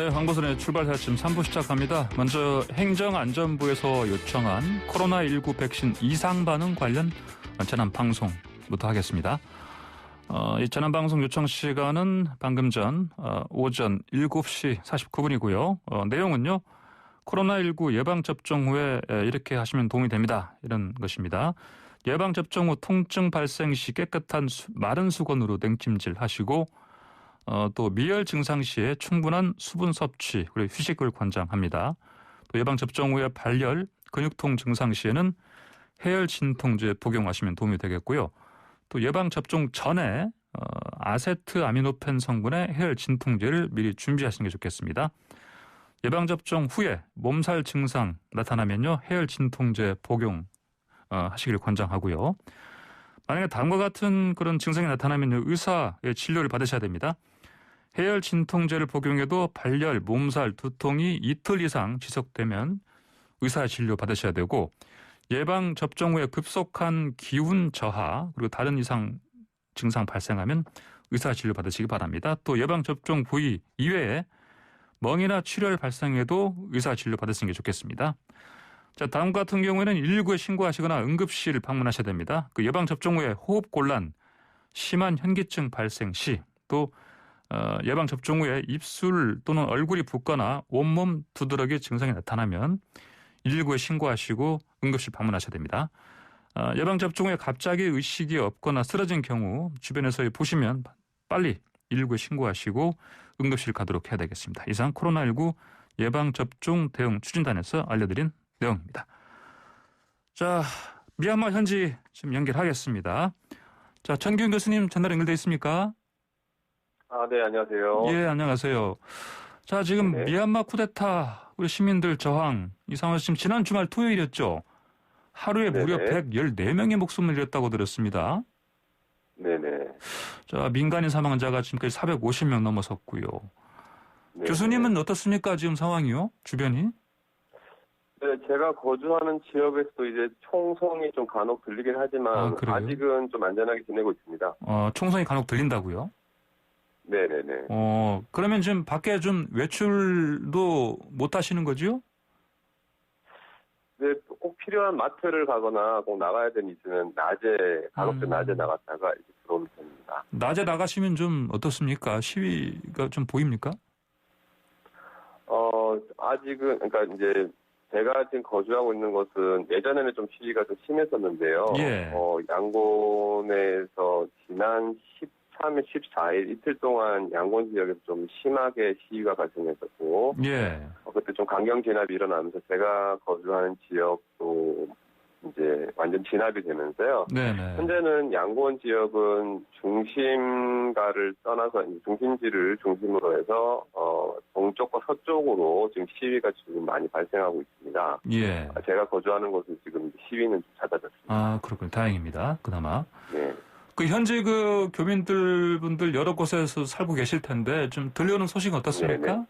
네, 황보선의 출발사 지금 3부 시작합니다. 먼저 행정안전부에서 요청한 코로나19 백신 이상 반응 관련 재난 방송부터 하겠습니다. 이 재난 방송 요청 시간은 방금 전 오전 7시 49분이고요. 내용은요. 코로나19 예방접종 후에 이렇게 하시면 도움이 됩니다. 이런 것입니다. 예방접종 후 통증 발생 시 깨끗한 마른 수건으로 냉찜질 하시고 또 미열 증상 시에 충분한 수분 섭취 그리고 휴식을 권장합니다. 또 예방접종 후에 발열, 근육통 증상 시에는 해열 진통제 복용하시면 도움이 되겠고요. 또 예방접종 전에 아세트아미노펜 성분의 해열 진통제를 미리 준비하시는 게 좋겠습니다. 예방접종 후에 몸살 증상 나타나면요. 해열 진통제 복용 하시길 권장하고요. 만약에 다음과 같은 그런 증상이 나타나면 의사의 진료를 받으셔야 됩니다. 해열 진통제를 복용해도 발열, 몸살, 두통이 이틀 이상 지속되면 의사 진료 받으셔야 되고 예방 접종 후에 급속한 기운 저하 그리고 다른 이상 증상 발생하면 의사 진료 받으시기 바랍니다. 또 예방 접종 부위 이외에 멍이나 출혈 발생해도 의사 진료 받으시는 게 좋겠습니다. 자, 다음 같은 경우에는 119에 신고하시거나 응급실 방문하셔야 됩니다. 그 예방 접종 후에 호흡 곤란, 심한 현기증 발생 시 또 예방 접종 후에 입술 또는 얼굴이 붓거나 온몸 두드러기 증상이 나타나면 119에 신고하시고 응급실 방문하셔야 됩니다. 예방 접종 후에 갑자기 의식이 없거나 쓰러진 경우 주변에서 보시면 빨리 119에 신고하시고 응급실 가도록 해야 되겠습니다. 이상 코로나19 예방 접종 대응 추진단에서 알려드린 내용입니다. 자, 미얀마 현지 지금 연결하겠습니다. 자, 전기훈 교수님 전화 연결돼 있습니까? 네, 안녕하세요. 예, 안녕하세요. 자, 지금 네. 미얀마 쿠데타 우리 시민들 저항 이 상황에서 지금 지난 주말 토요일이었죠. 하루에 무려 네네. 114명의 목숨을 잃었다고 들었습니다. 네네. 자, 민간인 사망자가 지금까지 450명 넘어섰고요. 네네. 교수님은 어떻습니까? 지금 상황이요? 주변이? 네, 제가 거주하는 지역에서도 이제 총성이 좀 간혹 들리긴 하지만 그래요? 아직은 좀 안전하게 지내고 있습니다. 총성이 간혹 들린다고요? 네네네. 그러면 지금 밖에 좀 외출도 못 하시는 거죠? 네, 꼭 필요한 마트를 가거나 꼭 나가야 되는 있으면 낮에, 간혹 좀 낮에 나갔다가 이렇게 들어오는 편입니다. 낮에 나가시면 좀 어떻습니까? 시위가 좀 보입니까? 아직은, 그러니까 이제 제가 지금 거주하고 있는 곳은 예전에는 좀 시위가 좀 심했었는데요. 예. 양곤에서 지난 13일, 14일 이틀 동안 양곤 지역에서 좀 심하게 시위가 발생했었고, 예. 그때 좀 강경 진압이 일어나면서 제가 거주하는 지역도 이제 완전 진압이 되면서요. 네네. 현재는 양곤 지역은 중심가를 떠나서 중심지를 중심으로 해서 동쪽과 서쪽으로 지금 시위가 지금 많이 발생하고 있습니다. 예. 제가 거주하는 곳은 지금 시위는 좀 잦아졌습니다. 그렇군요. 다행입니다. 그나마. 네. 현재 교민들 여러 곳에서 살고 계실 텐데 좀 들려오는 소식 어떻습니까? 네네.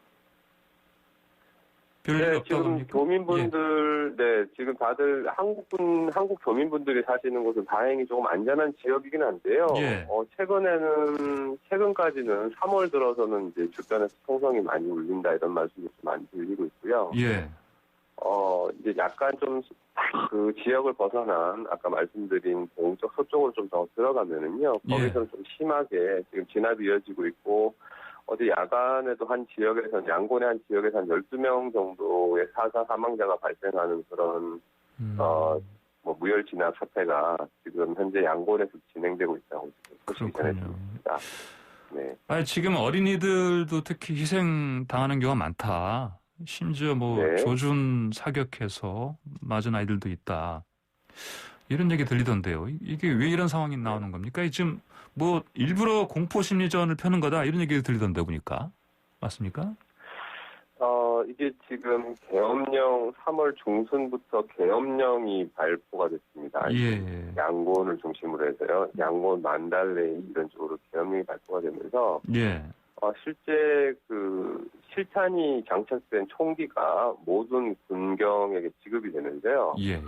별일 없다고 지금 합니까? 교민분들, 지금 다들 한국 교민분들이 사시는 곳은 다행히 조금 안전한 지역이긴 한데요. 예. 최근까지는 3월 들어서는 이제 주변에서 총성이 많이 울린다 이런 말씀이 좀 많이 들리고 있고요. 예. 이제 약간 좀 그 지역을 벗어난 아까 말씀드린 동쪽 서쪽으로 좀 더 들어가면은요. 거기서는 좀 심하게 지금 진압이 이어지고 있고, 어제 야간에도 한 지역에서, 양곤의 한 지역에서 한 12명 정도의 사망자가 발생하는 그런, 무혈 진압 사태가 지금 현재 양곤에서 진행되고 있다고 지금 소식이 전해집니다. 네. 지금 어린이들도 특히 희생 당하는 경우가 많다. 심지어 조준 사격해서 맞은 아이들도 있다. 이런 얘기 들리던데요. 이게 왜 이런 상황이 나오는 겁니까? 지금 일부러 공포 심리전을 펴는 거다 이런 얘기 들리던데 보니까 맞습니까? 이게 지금 계엄령 3월 중순부터 계엄령이 발표가 됐습니다. 예. 양곤을 중심으로 해서요. 양곤 만달레이 이런 쪽으로 계엄령이 발표가 되면서 예. 실제 실탄이 장착된 총기가 모든 군경에게 지급이 되는데요. 예.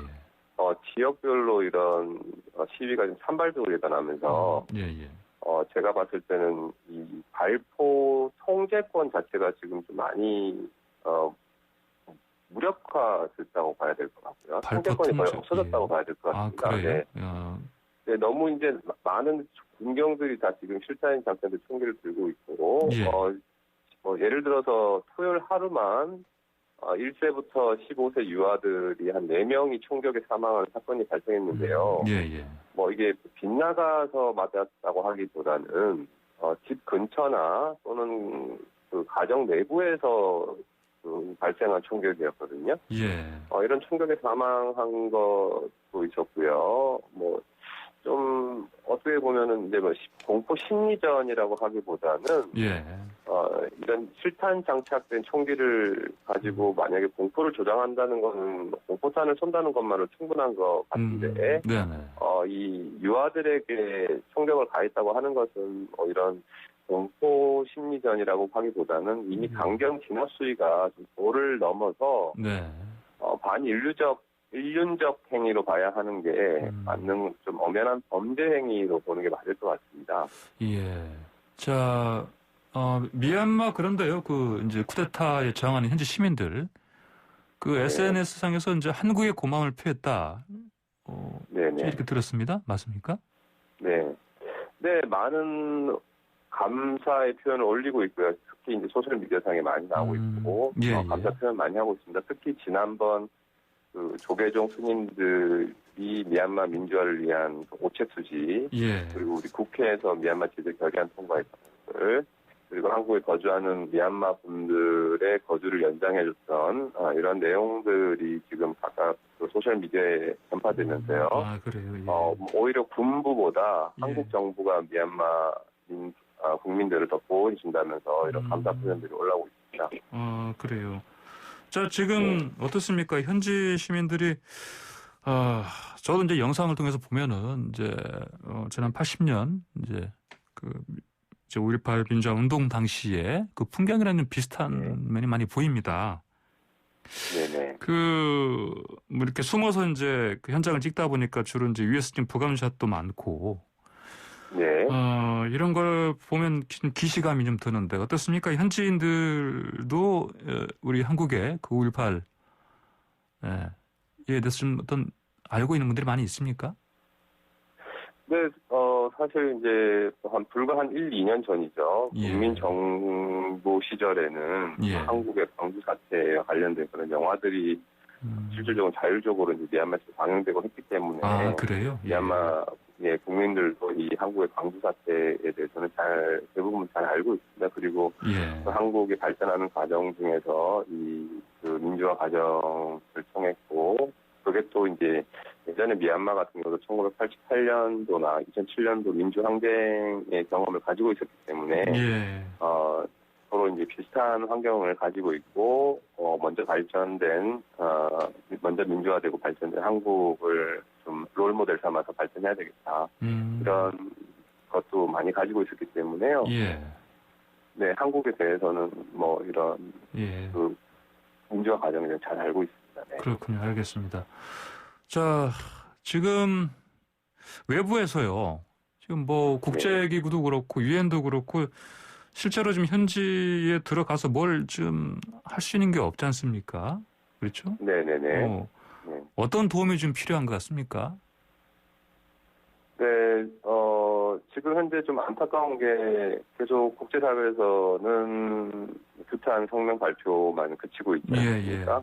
지역별로 이런 시위가 좀 산발적으로 일어나면서 예. 제가 봤을 때는 이 발포 통제권 자체가 지금 좀 많이 무력화됐다고 봐야 될 것 같고요. 통제권이 거의 없어졌다고 봐야 될 것 같습니다. 그래요? 네, 너무 이제 많은 군경들이 다 지금 실타인 장사들 총기를 들고 있고, 예를 들어서 토요일 하루만 1세부터 15세 유아들이 한 4명이 총격에 사망하는 사건이 발생했는데요. 이게 빗나가서 맞았다고 하기보다는 집 근처나 또는 그 가정 내부에서 발생한 총격이었거든요. 이런 총격에 사망한 것도 있었고요. 좀 어떻게 보면은 이제 공포 심리전이라고 하기보다는 이런 실탄 장착된 총기를 가지고 만약에 공포를 조장한다는 거는 공포탄을 쏜다는 것만으로 충분한 것 같은데 이 유아들에게 총격을 가했다고 하는 것은 이런 공포 심리전이라고 하기보다는 이미 강경 진압 수위가 좀 도를 넘어서 인륜적 행위로 봐야 하는 게 맞는 좀 엄연한 범죄 행위로 보는 게 맞을 것 같습니다. 자, 미얀마 그런데요. 이제 쿠데타에 저항하는 현지 시민들 SNS 상에서 이제 한국에 고마움을 표했다. 이렇게 들었습니다. 맞습니까? 네, 많은 감사의 표현을 올리고 있고요. 특히 이제 소셜 미디어상에 많이 나오고 있고 감사 표현 많이 하고 있습니다. 특히 지난번 조계종 스님들이 미얀마 민주화를 위한 오체 투지 그리고 우리 국회에서 미얀마 제재 결의안 통과했던 것들 그리고 한국에 거주하는 미얀마 분들의 거주를 연장해줬던 이런 내용들이 지금 각각 소셜 미디어에 전파되면서요. 그래요? 오히려 군부보다 한국 정부가 미얀마 국민들을 더 보호해준다면서 이런 감사 표현들이 올라오고 있습니다. 그래요. 자, 지금 어떻습니까? 현지 시민들이 저도 이제 영상을 통해서 보면은 이제 지난 80년 이제 5.18 민주화 운동 당시에 그 풍경이라는 비슷한 면이 많이 보입니다. 이렇게 숨어서 이제 그 현장을 찍다 보니까 주로 이제 위에서 지금 부감샷도 많고. 이런 걸 보면 기시감이 좀 드는데 어떻습니까? 현지인들도 우리 한국의 그 5.18에 대해서 좀 어떤 알고 있는 분들이 많이 있습니까? 네, 사실 이제 불과 한 1, 2년 전이죠. 국민정부 시절에는 한국의 광주 사태에 관련된 그런 영화들이 실질적으로 자율적으로 이제 미얀마에서 방영되고 했기 때문에 그래요? 미얀마 국민들도 이 한국의 광주 사태에 대해서는 대부분 잘 알고 있습니다. 그리고 그 한국이 발전하는 과정 중에서 그 민주화 과정을 통했고, 그게 또 이제 예전에 미얀마 같은 경우도 1988년도나 2007년도 민주항쟁의 경험을 가지고 있었기 때문에, 서로 이제 비슷한 환경을 가지고 있고, 먼저 민주화되고 발전된 한국을 좀 롤모델 삼아서 발전해야 되겠다. 이런 것도 많이 가지고 있었기 때문에요. 네, 한국에 대해서는 이런 그 민주화 과정을 잘 알고 있습니다. 그렇군요. 알겠습니다. 자, 지금 외부에서요. 지금 국제기구도 그렇고 유엔도 그렇고 실제로 좀 현지에 들어가서 뭘 좀 할 수 있는 게 없지 않습니까? 그렇죠? 어떤 도움이 좀 필요한 것 같습니까? 네, 지금 현재 좀 안타까운 게 계속 국제사회에서는 규탄 성명 발표만 그치고 있지 않습니까?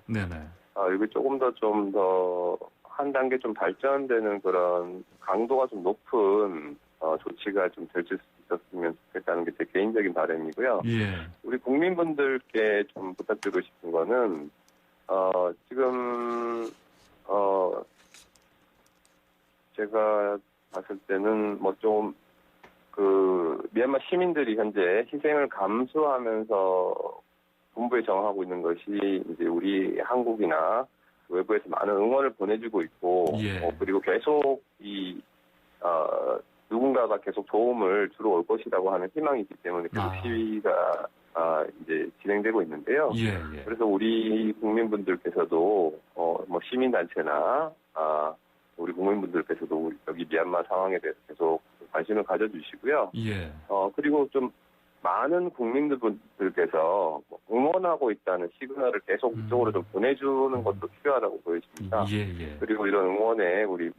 이게 조금 더 한 단계 좀 발전되는 그런 강도가 좀 높은 조치가 좀 될 수 있었으면 좋겠다는 게 제 개인적인 바람이고요. 우리 국민분들께 좀 부탁드리고 싶은 거는 지금 제가 봤을 때는 좀 미얀마 시민들이 현재 희생을 감수하면서 군부에 저항하고 있는 것이 이제 우리 한국이나 외부에서 많은 응원을 보내주고 있고, 그리고 계속 누군가가 계속 도움을 주러 올 것이라고 하는 희망이 있기 때문에 계속 시위가 이제 진행되고 있는데요. 그래서 우리 국민분들께서도 시민단체나 우리 국민분들께서도 여기 미얀마 상황에 대해서 계속 관심을 가져주시고요. 그리고 좀 많은 국민들께서 응원하고 있다는 시그널을 계속 이쪽으로 좀 보내주는 것도 필요하다고 보여집니다. 예. 그리고 이런 응원에 우리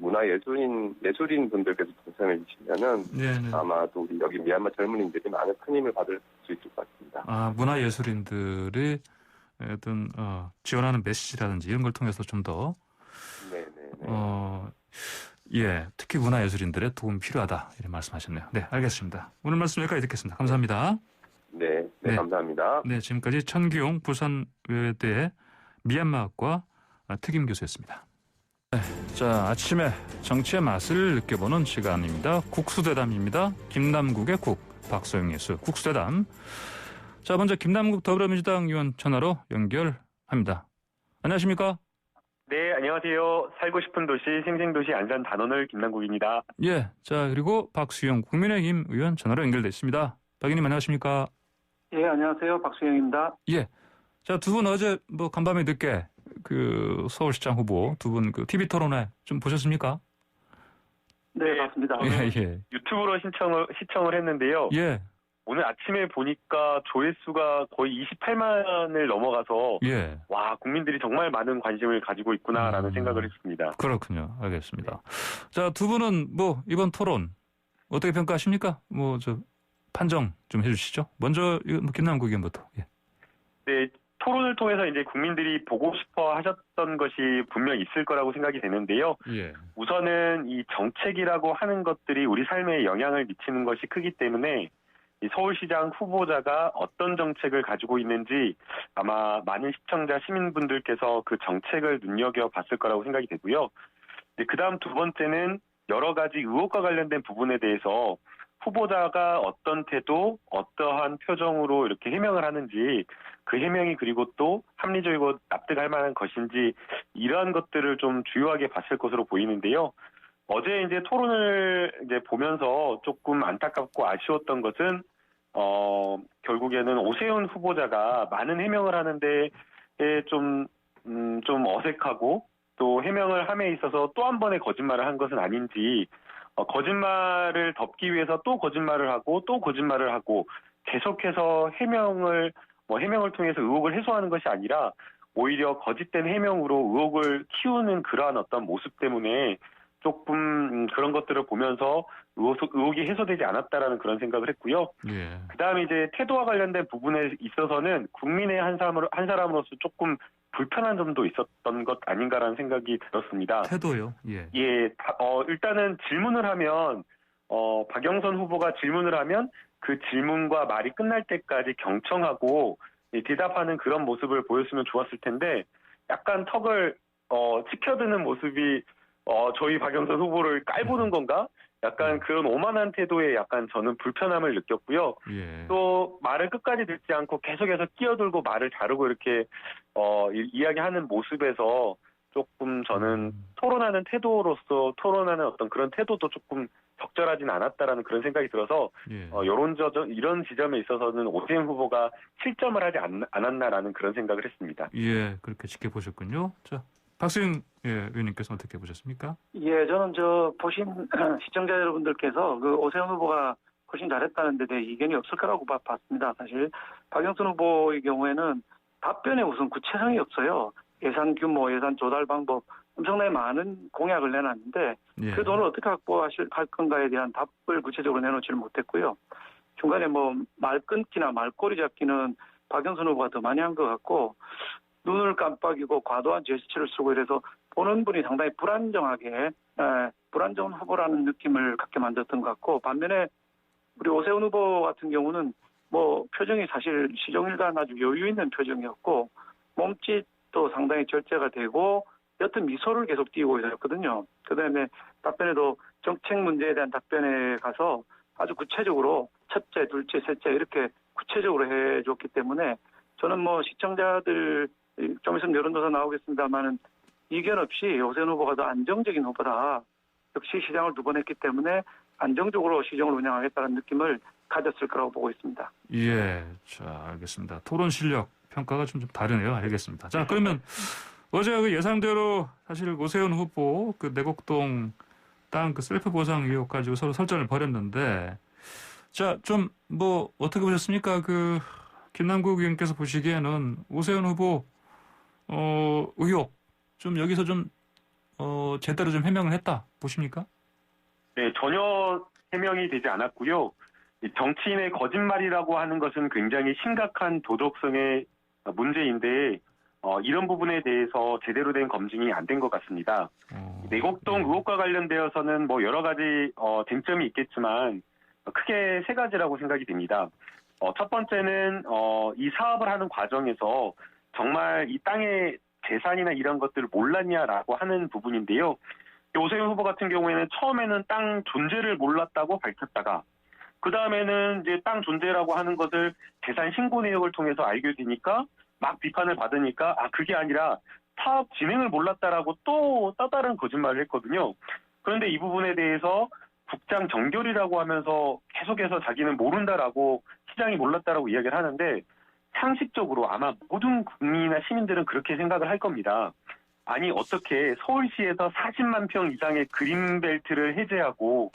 예술인 분들께서 동참해 주시면은 네네. 아마도 우리 여기 미얀마 젊은이들이 많은 큰 힘을 받을 수 있을 것 같습니다. 아, 문화예술인들이 어떤 지원하는 메시지라든지 이런 걸 통해서 좀 더 예, 특히 문화예술인들의 도움이 필요하다 이런 말씀하셨네요. 네, 알겠습니다. 오늘 말씀 여기까지 듣겠습니다. 감사합니다. 네, 감사합니다. 네, 지금까지 천기용 부산외대 미얀마학과 특임 교수였습니다. 네, 자, 아침에 정치의 맛을 느껴보는 시간입니다. 국수대담입니다. 김남국의 국, 박소영 예수, 국수대담. 자, 먼저 김남국 더불어민주당 의원 전화로 연결합니다. 안녕하십니까? 네, 안녕하세요. 살고 싶은 도시, 생생도시 안산 단원을 김남국입니다. 예, 자, 그리고 박수영 국민의힘 의원 전화로 연결돼 있습니다. 박 의원님 안녕하십니까? 예, 안녕하세요. 박수영입니다. 예. 자, 두 분 어제 간밤에 늦게 그 서울시장 후보 두 분 그 TV 토론회 좀 보셨습니까? 네, 맞습니다. 예. 유튜브로 시청을 했는데요. 예. 오늘 아침에 보니까 조회수가 거의 28만을 넘어가서 예. 와, 국민들이 정말 많은 관심을 가지고 있구나라는 생각을 했습니다. 그렇군요. 알겠습니다. 자, 두 분은 이번 토론 어떻게 평가하십니까? 판정 좀 해주시죠. 먼저 김남국 의원부터. 예. 네, 토론을 통해서 이제 국민들이 보고 싶어 하셨던 것이 분명 있을 거라고 생각이 되는데요. 예. 우선은 이 정책이라고 하는 것들이 우리 삶에 영향을 미치는 것이 크기 때문에 이 서울시장 후보자가 어떤 정책을 가지고 있는지 아마 많은 시청자, 시민분들께서 그 정책을 눈여겨봤을 거라고 생각이 되고요. 그 다음 두 번째는 여러 가지 의혹과 관련된 부분에 대해서 후보자가 어떤 태도, 어떠한 표정으로 이렇게 해명을 하는지 그 해명이 그리고 또 합리적이고 납득할 만한 것인지 이러한 것들을 좀 주요하게 봤을 것으로 보이는데요. 어제 이제 토론을 이제 보면서 조금 안타깝고 아쉬웠던 것은 결국에는 오세훈 후보자가 많은 해명을 하는데 좀 어색하고 또 해명을 함에 있어서 또 한 번의 거짓말을 한 것은 아닌지 거짓말을 덮기 위해서 또 거짓말을 하고 또 거짓말을 하고 계속해서 해명을 통해서 의혹을 해소하는 것이 아니라 오히려 거짓된 해명으로 의혹을 키우는 그러한 어떤 모습 때문에 조금 그런 것들을 보면서 의혹이 해소되지 않았다라는 그런 생각을 했고요. 예. 그다음에 이제 태도와 관련된 부분에 있어서는 국민의 한 사람으로서 조금 불편한 점도 있었던 것 아닌가라는 생각이 들었습니다. 태도요? 예. 예, 일단은 질문을 하면 박영선 후보가 질문을 하면 그 질문과 말이 끝날 때까지 경청하고 대답하는 그런 모습을 보였으면 좋았을 텐데 약간 턱을 치켜드는 모습이 저희 박영선 후보를 깔보는 건가? 약간 그런 오만한 태도에 약간 저는 불편함을 느꼈고요. 예. 또 말을 끝까지 듣지 않고 계속해서 끼어들고 말을 자르고 이렇게 이야기하는 모습에서 조금 저는 토론하는 태도로서 토론하는 어떤 그런 태도도 조금 적절하진 않았다라는 그런 생각이 들어서 예. 이런 지점에 있어서는 오세훈 후보가 실점을 하지 않았나라는 그런 생각을 했습니다. 예, 그렇게 지켜보셨군요. 자, 박수영 의원님께서 어떻게 보셨습니까? 예, 저는 보신 시청자 여러분들께서 그 오세훈 후보가 훨씬 잘했다는 데 대해 이견이 없을 거라고 봤습니다. 사실 박영선 후보의 경우에는 답변에 우선 구체성이 없어요. 예산 규모, 예산 조달 방법 엄청나게 많은 공약을 내놨는데 예. 그 돈을 어떻게 확보할 건가에 대한 답을 구체적으로 내놓지를 못했고요. 중간에 말 끊기나 말꼬리 잡기는 박영선 후보가 더 많이 한 것 같고 눈을 깜빡이고 과도한 제스처를 쓰고 이래서 보는 분이 상당히 불안정한 후보라는 느낌을 갖게 만들었던 것 같고 반면에 우리 오세훈 후보 같은 경우는 표정이 사실 시종일관 아주 여유 있는 표정이었고 몸짓도 상당히 절제가 되고 옅은 미소를 계속 띄우고 있었거든요. 그다음에 답변에도 정책 문제에 대한 답변에 가서 아주 구체적으로 첫째, 둘째, 셋째 이렇게 구체적으로 해줬기 때문에 저는 시청자들 좀 있으면 여론조사 나오겠습니다만은 이견 없이 오세훈 후보가 더 안정적인 후보다. 역시 시장을 두 번 했기 때문에 안정적으로 시정을 운영하겠다는 느낌을 가졌을 거라고 보고 있습니다. 예, 자, 알겠습니다. 토론 실력 평가가 좀 다르네요. 알겠습니다. 자, 그러면 어제 그 예상대로 사실 오세훈 후보 그 내곡동 땅 그 셀프 보상 의혹 가지고 서로 설전을 벌였는데 자, 좀 뭐 어떻게 보셨습니까? 그 김남국 의원께서 보시기에는 오세훈 후보 의혹 좀 여기서 좀 제대로 좀 해명을 했다 보십니까? 네, 전혀 해명이 되지 않았고요. 이 정치인의 거짓말이라고 하는 것은 굉장히 심각한 도덕성의 문제인데 이런 부분에 대해서 제대로 된 검증이 안 된 것 같습니다. 내곡동 의혹과 관련되어서는 뭐 여러 가지 쟁점이 있겠지만 크게 세 가지라고 생각이 됩니다. 첫 번째는 이 사업을 하는 과정에서 정말 이 땅의 재산이나 이런 것들을 몰랐냐라고 하는 부분인데요. 오세훈 후보 같은 경우에는 처음에는 땅 존재를 몰랐다고 밝혔다가 그 다음에는 이제 땅 존재라고 하는 것을 재산 신고 내역을 통해서 알게 되니까 막 비판을 받으니까 그게 아니라 사업 진행을 몰랐다라고 또 다른 거짓말을 했거든요. 그런데 이 부분에 대해서 국장 정결이라고 하면서 계속해서 자기는 모른다라고 시장이 몰랐다라고 이야기를 하는데 상식적으로 아마 모든 국민이나 시민들은 그렇게 생각을 할 겁니다. 아니 어떻게 서울시에서 40만 평 이상의 그린벨트를 해제하고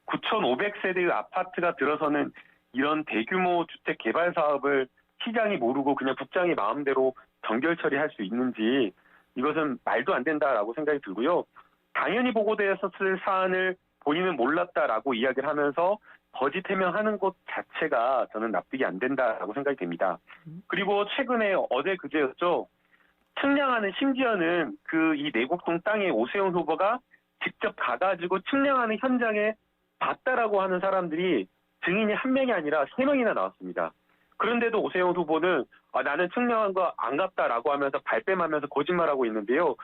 9,500세대의 아파트가 들어서는 이런 대규모 주택 개발 사업을 시장이 모르고 그냥 국장이 마음대로 정결 처리할 수 있는지 이것은 말도 안 된다라고 생각이 들고요. 당연히 보고되었을 사안을 본인은 몰랐다라고 이야기를 하면서 거짓 해명하는 것 자체가 저는 납득이 안 된다라고 생각이 됩니다. 그리고 최근에 어제 그제였죠. 측량하는 심지어는 이 내곡동 땅에 오세훈 후보가 직접 가가지고 측량하는 현장에 봤다라고 하는 사람들이 증인이 한 명이 아니라 3명이나 나왔습니다. 그런데도 오세훈 후보는 나는 측량한 거 안 갔다라고 하면서 발뺌하면서 거짓말하고 있는데요.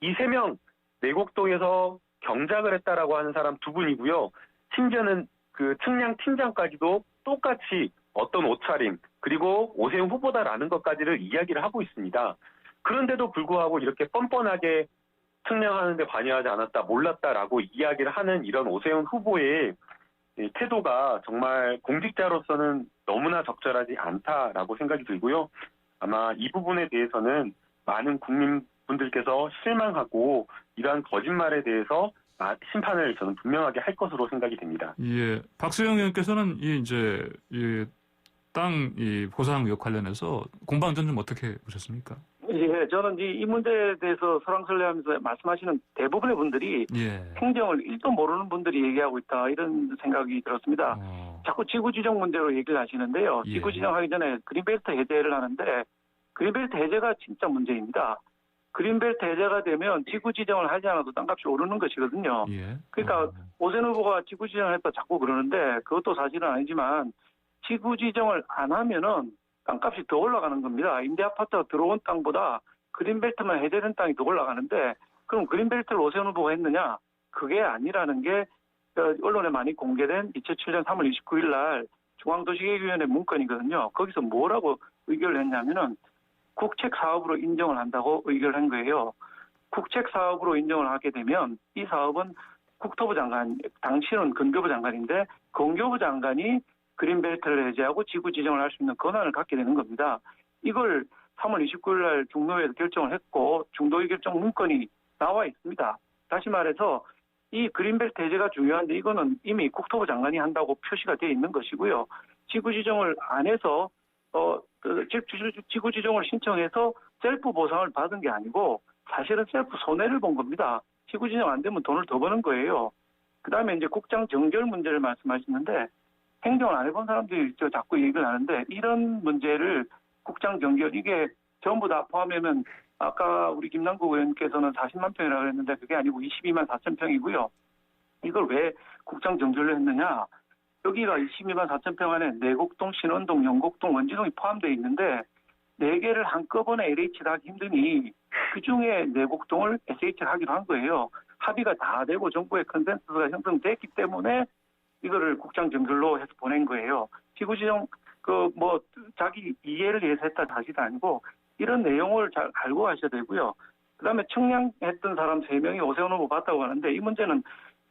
이 3명 내곡동에서 경작을 했다라고 하는 사람 2분이고요. 심지어는 그 측량 팀장까지도 똑같이 어떤 옷차림 그리고 오세훈 후보다라는 것까지를 이야기를 하고 있습니다. 그런데도 불구하고 이렇게 뻔뻔하게 측량하는데 관여하지 않았다, 몰랐다라고 이야기를 하는 이런 오세훈 후보의 태도가 정말 공직자로서는 너무나 적절하지 않다라고 생각이 들고요. 아마 이 부분에 대해서는 많은 국민분들께서 실망하고 이러한 거짓말에 대해서 심판을 저는 분명하게 할 것으로 생각이 됩니다. 예, 박수영 의원께서는 땅 보상 의혹 관련해서 공방전 좀 어떻게 보셨습니까? 예, 저는 이 문제에 대해서 설왕설래하면서 말씀하시는 대부분의 분들이 행정을 1도 모르는 분들이 얘기하고 있다 이런 생각이 들었습니다. 자꾸 지구지정 문제로 얘기를 하시는데요. 지구지정하기 전에 그린벨트 해제를 하는데 그린벨트 해제가 진짜 문제입니다. 그린벨트 해제가 되면 지구지정을 하지 않아도 땅값이 오르는 것이거든요. 그러니까 오세훈 후보가 지구지정을 했다 자꾸 그러는데 그것도 사실은 아니지만 지구지정을 안 하면은 땅값이 더 올라가는 겁니다. 임대아파트가 들어온 땅보다 그린벨트만 해제된 땅이 더 올라가는데 그럼 그린벨트를 오세훈 후보가 했느냐? 그게 아니라는 게 언론에 많이 공개된 2007년 3월 29일 날 중앙도시계획위원회 문건이거든요. 거기서 뭐라고 의결을 했냐면은 국책사업으로 인정을 한다고 의결을 한 거예요. 국책사업으로 인정을 하게 되면 이 사업은 국토부 장관, 당시는 건교부 장관인데 건교부 장관이 그린벨트를 해제하고 지구 지정을 할 수 있는 권한을 갖게 되는 겁니다. 이걸 3월 29일 날 중도회에서 결정을 했고 중도회 결정 문건이 나와 있습니다. 다시 말해서 이 그린벨트 해제가 중요한데 이거는 이미 국토부 장관이 한다고 표시가 되어 있는 것이고요. 지구 지정을 안 해서 지구 지정을 신청해서 셀프 보상을 받은 게 아니고 사실은 셀프 손해를 본 겁니다. 지구 지정 안 되면 돈을 더 버는 거예요. 그다음에 이제 국장 정결 문제를 말씀하시는데 행정을 안 해본 사람들이 자꾸 얘기를 하는데 이런 문제를 국장 정결 이게 전부 다 포함하면 아까 우리 김남국 의원께서는 40만 평이라고 했는데 그게 아니고 22만 4천 평이고요. 이걸 왜 국장 정결로 했느냐. 여기가 22만 4천 평 안에 내곡동, 신원동, 영곡동, 원지동이 포함되어 있는데 4개를 한꺼번에 LH를 하기 힘드니 그중에 내곡동을 SH를 하기로 한 거예요. 합의가 다 되고 정부의 컨센서스가 형성됐기 때문에 이거를 국장 정결로 해서 보낸 거예요. 지구지정 자기 이해를 위해서 했다 사실이 아니고 이런 내용을 잘 알고 가셔야 되고요. 그다음에 청량했던 사람 3명이 오세훈 후보 봤다고 하는데 이 문제는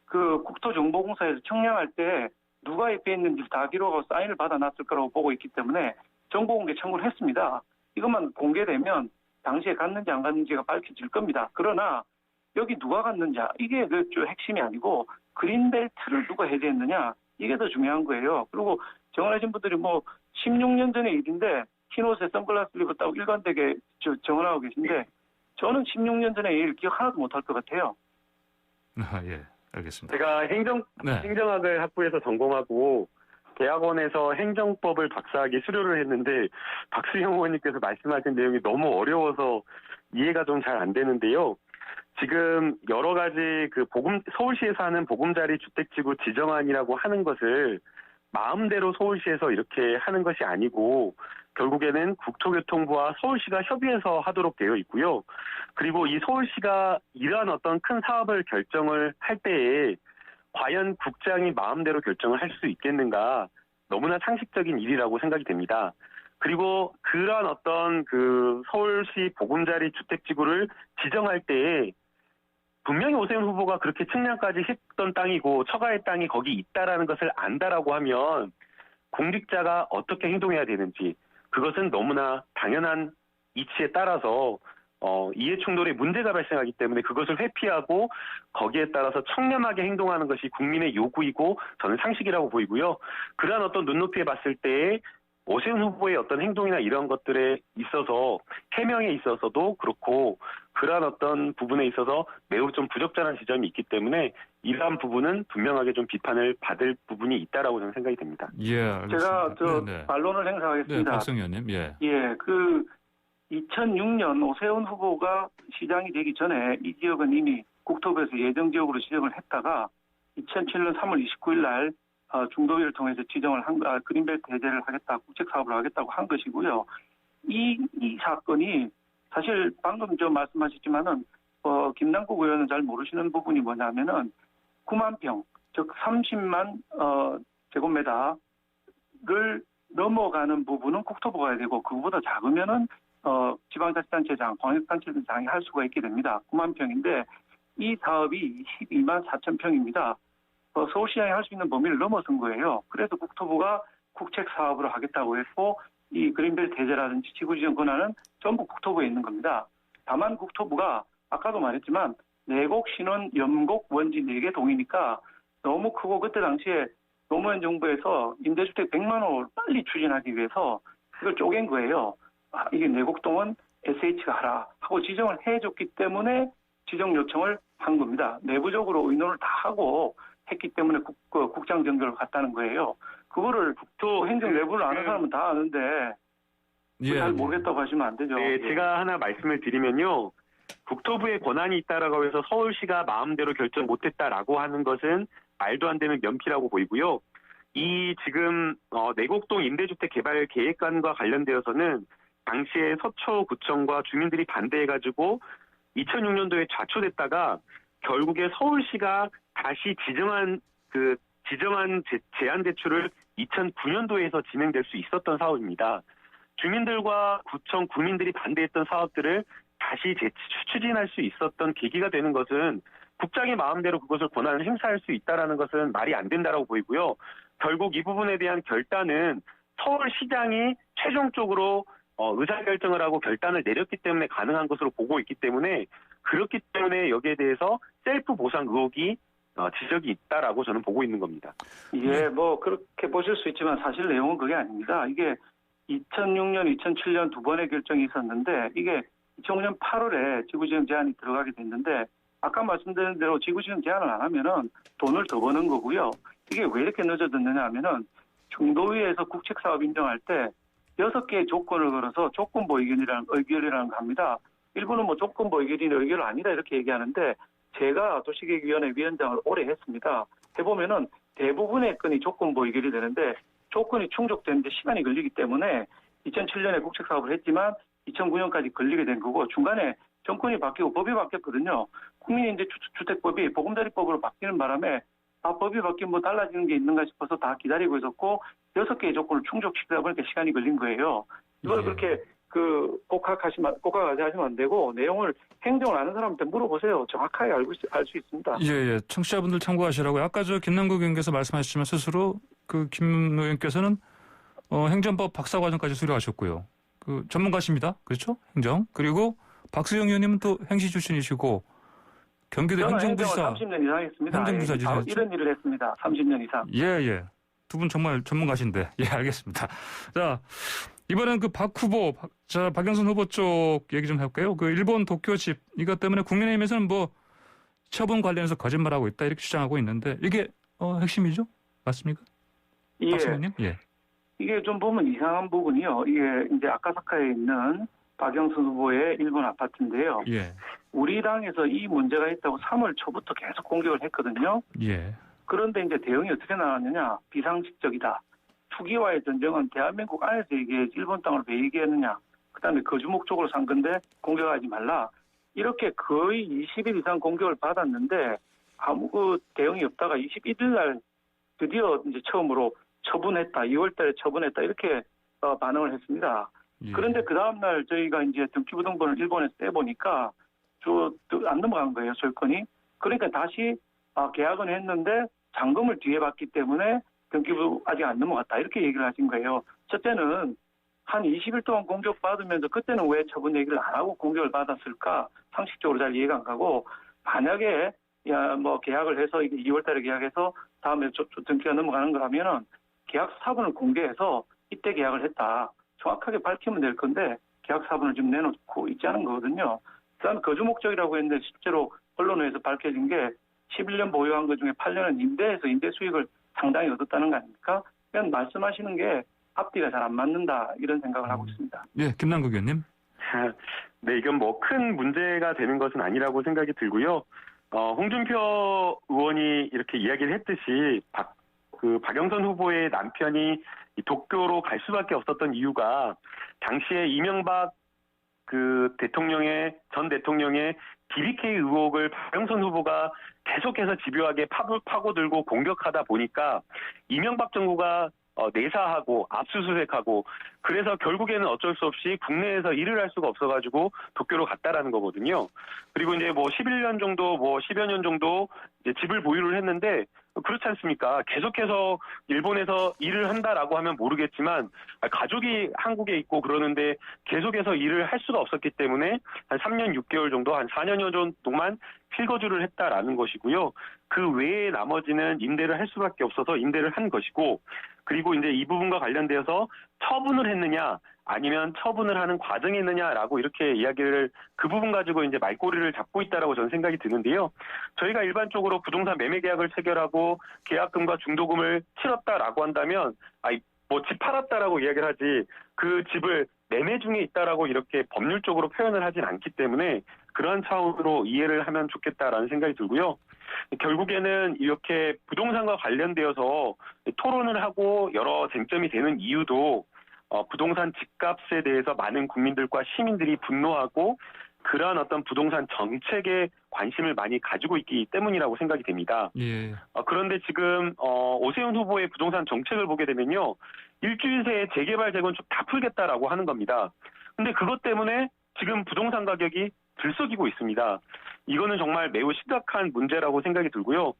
그 국토정보공사에서 청량할 때 누가 입회했는지 다 기록하고 사인을 받아놨을 거라고 보고 있기 때문에 정보공개 청구를 했습니다. 이것만 공개되면 당시에 갔는지 안 갔는지가 밝혀질 겁니다. 그러나 여기 누가 갔는지 이게 그 핵심이 아니고 그린벨트를 누가 해제했느냐 이게 더 중요한 거예요. 그리고 정언하신 분들이 뭐 16년 전의 일인데 흰 옷에 선글라스를 입었다고 일관되게 정언하고 계신데 저는 16년 전의 일 기억 하나도 못할 것 같아요. 아, 예, 알겠습니다. 제가 행정학을 학부에서 전공하고 대학원에서 행정법을 박사학위 수료를 했는데 박수영 의원님께서 말씀하신 내용이 너무 어려워서 이해가 좀 잘 안 되는데요. 지금 여러 가지 서울시에서 하는 보금자리 주택지구 지정안이라고 하는 것을 마음대로 서울시에서 이렇게 하는 것이 아니고 결국에는 국토교통부와 서울시가 협의해서 하도록 되어 있고요. 그리고 이 서울시가 이러한 어떤 큰 사업을 결정을 할 때에 과연 국장이 마음대로 결정을 할 수 있겠는가, 너무나 상식적인 일이라고 생각이 됩니다. 그리고 그러한 어떤 서울시 보금자리 주택지구를 지정할 때에 분명히 오세훈 후보가 그렇게 측량까지 했던 땅이고 처가의 땅이 거기 있다라는 것을 안다라고 하면 공직자가 어떻게 행동해야 되는지, 그것은 너무나 당연한 이치에 따라서 이해충돌의 문제가 발생하기 때문에 그것을 회피하고 거기에 따라서 청렴하게 행동하는 것이 국민의 요구이고 저는 상식이라고 보이고요. 그러한 어떤 눈높이에 봤을 때 오세훈 후보의 어떤 행동이나 이런 것들에 있어서 해명에 있어서도 그렇고 그러한 어떤 부분에 있어서 매우 좀 부적절한 지점이 있기 때문에 이러한 부분은 분명하게 좀 비판을 받을 부분이 있다라고 저는 생각이 됩니다. 예, 알겠습니다. 제가 반론을 행사하겠습니다. 네, 박성 의원님. 예. 예, 2006년 오세훈 후보가 시장이 되기 전에 이 지역은 이미 국토부에서 예정지역으로 지정을 했다가 2007년 3월 29일 날 중도위를 통해서 지정을 그린벨트 해제를 하겠다, 국책사업을 하겠다고 한 것이고요. 이 사건이 사실 방금 말씀하셨지만은 김남국 의원은 잘 모르시는 부분이 뭐냐면은 9만 평, 즉 30만 제곱미터를 넘어가는 부분은 국토부가 해야 되고 그거보다 작으면은 지방자치단체장, 광역단체장이 할 수가 있게 됩니다. 9만 평인데 이 사업이 12만 4천 평입니다. 서울시장이 할 수 있는 범위를 넘어선 거예요. 그래서 국토부가 국책 사업으로 하겠다고 했고 이 그린벨트 해제라든지 지구지정 권한은 전부 국토부에 있는 겁니다. 다만 국토부가 아까도 말했지만 내곡, 신원, 염곡, 원지 4개 동이니까 너무 크고 그때 당시에 노무현 정부에서 임대주택 100만 호를 빨리 추진하기 위해서 그걸 쪼갠 거예요. 이게 내곡동은 SH가 하라 하고 지정을 해줬기 때문에 지정 요청을 한 겁니다. 내부적으로 의논을 다 하고 했기 때문에 국장 정결을 갔다는 거예요. 그거를 국토 행정 내부를 아는 사람은 다 아는데 잘 모르겠다고 하시면 안 되죠. 네, 제가 하나 말씀을 드리면요. 국토부의 권한이 있다라고 해서 서울시가 마음대로 결정 못했다라고 하는 것은 말도 안 되는 면피라고 보이고요. 이 지금 내곡동 임대주택 개발 계획안과 관련되어서는 당시에 서초구청과 주민들이 반대해가지고 2006년도에 좌초됐다가 결국에 서울시가 다시 지정한 제안 제출을 2009년도에서 진행될 수 있었던 사업입니다. 주민들과 구청, 구민들이 반대했던 사업들을 다시 추진할 수 있었던 계기가 되는 것은 국장의 마음대로 그것을 권한을 행사할 수 있다는 것은 말이 안 된다라고 보이고요. 결국 이 부분에 대한 결단은 서울시장이 최종적으로 의사결정을 하고 결단을 내렸기 때문에 가능한 것으로 보고 있기 때문에 그렇기 때문에 여기에 대해서 셀프 보상 의혹이 지적이 있다라고 저는 보고 있는 겁니다. 예, 그렇게 보실 수 있지만 사실 내용은 그게 아닙니다. 이게 2006년, 2007년 두 번의 결정이 있었는데 이게 2005년 8월에 지구지정 제안이 들어가게 됐는데 아까 말씀드린 대로 지구지정 제안을 안 하면은 돈을 더 버는 거고요. 이게 왜 이렇게 늦어졌느냐 하면은 중도위에서 국책사업 인정할 때 6개의 조건을 걸어서 조건부 의결이라는 거 합니다. 일부는 조건부 의결이 의결 아니다 이렇게 얘기하는데 제가 도시계획위원회 위원장을 오래 했습니다. 해보면은 대부분의 건이 조건부 의결이 되는데 조건이 충족되는데 시간이 걸리기 때문에 2007년에 국책사업을 했지만 2009년까지 걸리게 된 거고 중간에 정권이 바뀌고 법이 바뀌었거든요. 국민임대주택법이 보금자리법으로 바뀌는 바람에 법이 바뀌면 달라지는 게 있는가 싶어서 다 기다리고 있었고 6개의 조건을 충족시키다 보니까 시간이 걸린 거예요. 이걸 그렇게 복학하시면 안 되고 내용을 행정을 아는 사람한테 물어보세요. 정확하게 알 수 있습니다. 예. 청취자분들 참고하시라고요. 아까 김남국 의원께서 말씀하셨지만 스스로 김 의원께서는 행정법 박사과정까지 수료하셨고요. 전문가십니다. 그렇죠? 행정. 그리고 박수영 의원님은 또 행시 출신이시고 경기도 저는 행정부지사. 행정을 30년 이상 했습니다. 행정부지사 예, 지내셨죠? 이런 일을 했습니다. 30년 이상. 예. 두 분 정말 전문가신데. 예, 알겠습니다. 자, 이번엔 그 박 후보, 박영선 후보 쪽 얘기 좀 해볼까요? 그 일본 도쿄집, 이것 때문에 국민의힘에서는 뭐 처분 관련해서 거짓말하고 있다 이렇게 주장하고 있는데 이게 핵심이죠? 맞습니까? 예. 박수님? 예. 이게 좀 보면 이상한 부분이요. 이게 이제 아카사카에 있는 박영선 후보의 일본 아파트인데요. 예. 우리 당에서 이 문제가 있다고 3월 초부터 계속 공격을 했거든요. 예. 그런데 이제 대응이 어떻게 나왔느냐? 비상식적이다. 투기와의 전쟁은 대한민국 안에서 얘기해 일본 땅을 왜 얘기했느냐? 그다음에 거주 목적으로 산 건데 공격하지 말라. 이렇게 거의 20일 이상 공격을 받았는데 아무 그 대응이 없다가 21일 날 드디어 이제 처음으로 처분했다. 2월 달에 처분했다. 이렇게 반응을 했습니다. 예. 그런데 그 다음날 저희가 이제 등기부등본을 일본에서 떼보니까 안 넘어간 거예요, 소유권이. 그러니까 다시 계약은 했는데 잔금을 뒤에 받기 때문에 등기부 아직 안 넘어갔다. 이렇게 얘기를 하신 거예요. 첫째는 한 20일 동안 공격받으면서 그때는 왜 처분 얘기를 안 하고 공격을 받았을까? 상식적으로 잘 이해가 안 가고 만약에 뭐 계약을 해서 이게 2월 달에 계약해서 다음에 등기가 넘어가는 거라면은 계약 사본을 공개해서 이때 계약을 했다. 정확하게 밝히면 될 건데 계약 사본을 지금 내놓고 있지 않은 거거든요. 그다음에 거주 목적이라고 했는데 실제로 언론에서 밝혀진 게 11년 보유한 것 중에 8년은 임대해서 임대 수익을 상당히 얻었다는 거 아닙니까? 그냥 말씀하시는 게 앞뒤가 잘 안 맞는다 이런 생각을 하고 있습니다. 예, 김남국 의원님. 네, 이건 뭐 큰 문제가 되는 것은 아니라고 생각이 들고요. 홍준표 의원이 이렇게 이야기를 했듯이 박영선 후보의 남편이 도쿄로 갈 수밖에 없었던 이유가 당시에 이명박 전 대통령의 BBK 의혹을 박영선 후보가 계속해서 집요하게 파고들고 공격하다 보니까 이명박 정부가 내사하고 압수수색하고 그래서 결국에는 어쩔 수 없이 국내에서 일을 할 수가 없어가지고 도쿄로 갔다라는 거거든요. 그리고 이제 뭐 11년 정도, 10여 년 정도 이제 집을 보유를 했는데 그렇지 않습니까? 계속해서 일본에서 일을 한다라고 하면 모르겠지만 가족이 한국에 있고 그러는데 계속해서 일을 할 수가 없었기 때문에 한 3년 6개월 정도, 한 4년여 정도만 필거주를 했다라는 것이고요. 그 외에 나머지는 임대를 할 수밖에 없어서 임대를 한 것이고 그리고 이제 이 부분과 관련되어서 처분을 했느냐 아니면 처분을 하는 과정이 있느냐라고 이렇게 이야기를 그 부분 가지고 이제 말꼬리를 잡고 있다라고 저는 생각이 드는데요. 저희가 일반적으로 부동산 매매 계약을 체결하고 계약금과 중도금을 치렀다라고 한다면 뭐 집 팔았다라고 이야기를 하지 그 집을 매매 중에 있다라고 이렇게 법률적으로 표현을 하진 않기 때문에 그러한 차원으로 이해를 하면 좋겠다라는 생각이 들고요. 결국에는 이렇게 부동산과 관련되어서 토론을 하고 여러 쟁점이 되는 이유도 부동산 집값에 대해서 많은 국민들과 시민들이 분노하고 그러한 어떤 부동산 정책에 관심을 많이 가지고 있기 때문이라고 생각이 됩니다. 예. 그런데 지금 오세훈 후보의 부동산 정책을 보게 되면요. 일주일 새에 재개발, 재건축 다 풀겠다라고 하는 겁니다. 근데 그것 때문에 지금 부동산 가격이 들썩이고 있습니다. 이거는 정말 매우 심각한 문제라고 생각이 들고요.